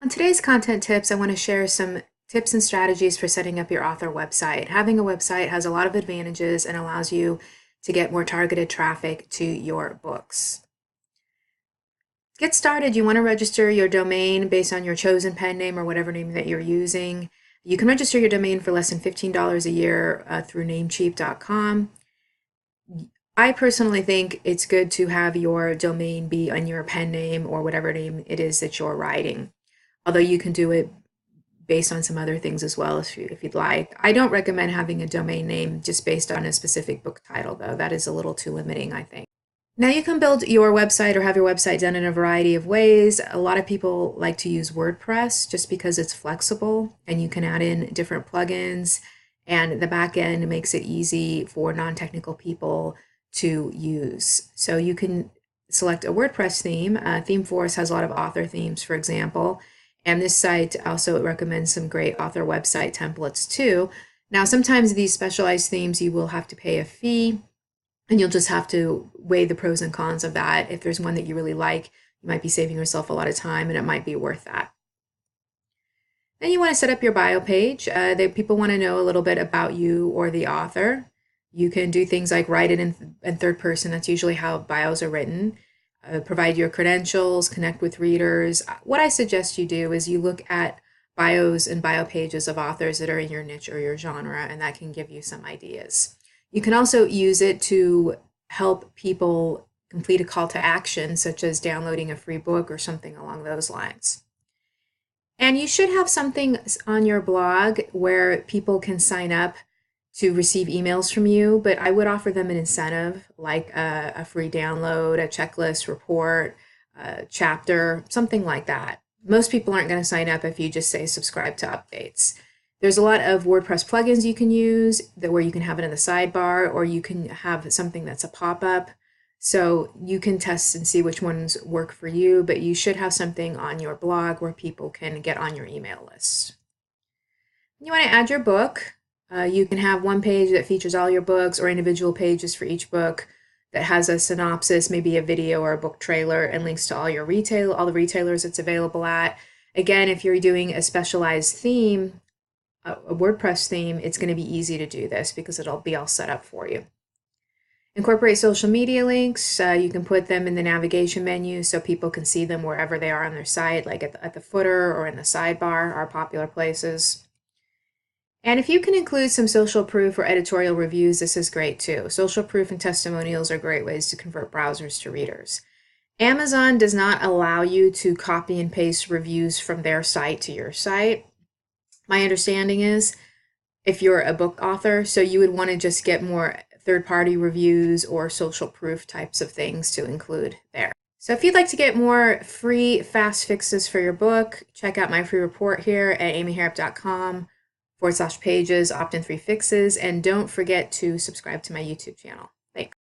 In today's content tips, I want to share some tips and strategies for setting up your author website. Having a website has a lot of advantages and allows you to get more targeted traffic to your books. To get started, you want to register your domain based on your chosen pen name or whatever name that you're using. You can register your domain for less than $15 a year through Namecheap.com. I personally think it's good to have your domain be on your pen name or whatever name it is that you're writing. Although you can do it based on some other things as well if you'd like. I don't recommend having a domain name just based on a specific book title, though. That is a little too limiting, I think. Now you can build your website or have your website done in a variety of ways. A lot of people like to use WordPress just because it's flexible and you can add in different plugins, and the back end makes it easy for non-technical people to use. So you can select a WordPress theme. ThemeForest has a lot of author themes, for example. And this site also recommends some great author website templates too. Now, sometimes these specialized themes, you will have to pay a fee, and you'll just have to weigh the pros and cons of that. If there's one that you really like, you might be saving yourself a lot of time and it might be worth that. Then you want to set up your bio page. People want to know a little bit about you or the author. You can do things like write it in third person. That's usually how bios are written. Provide your credentials, connect with readers. What I suggest you do is you look at bios and bio pages of authors that are in your niche or your genre, and that can give you some ideas. You can also use it to help people complete a call to action, such as downloading a free book or something along those lines. And you should have something on your blog where people can sign up to receive emails from you, but I would offer them an incentive like a free download, a checklist, report, a chapter, something like that. Most people aren't going to sign up if you just say subscribe to updates. There's a lot of WordPress plugins you can use where you can have it in the sidebar, or you can have something that's a pop-up. So you can test and see which ones work for you, but you should have something on your blog where people can get on your email list. You want to add your book. You can have one page that features all your books or individual pages for each book that has a synopsis, maybe a video or a book trailer, and links to all the retailers it's available at. Again, if you're doing a specialized theme, a WordPress theme, it's going to be easy to do this because it'll be all set up for you. Incorporate social media links. You can put them in the navigation menu so people can see them wherever they are on their site, like at the footer or in the sidebar are popular places. And if you can include some social proof or editorial reviews, this is great too. Social proof and testimonials are great ways to convert browsers to readers. Amazon does not allow you to copy and paste reviews from their site to your site. My understanding is if you're a book author, so you would want to just get more third-party reviews or social proof types of things to include there. So if you'd like to get more free fast fixes for your book, check out my free report here at amyharrop.com/pages, opt-in free fixes, and don't forget to subscribe to my YouTube channel. Thanks.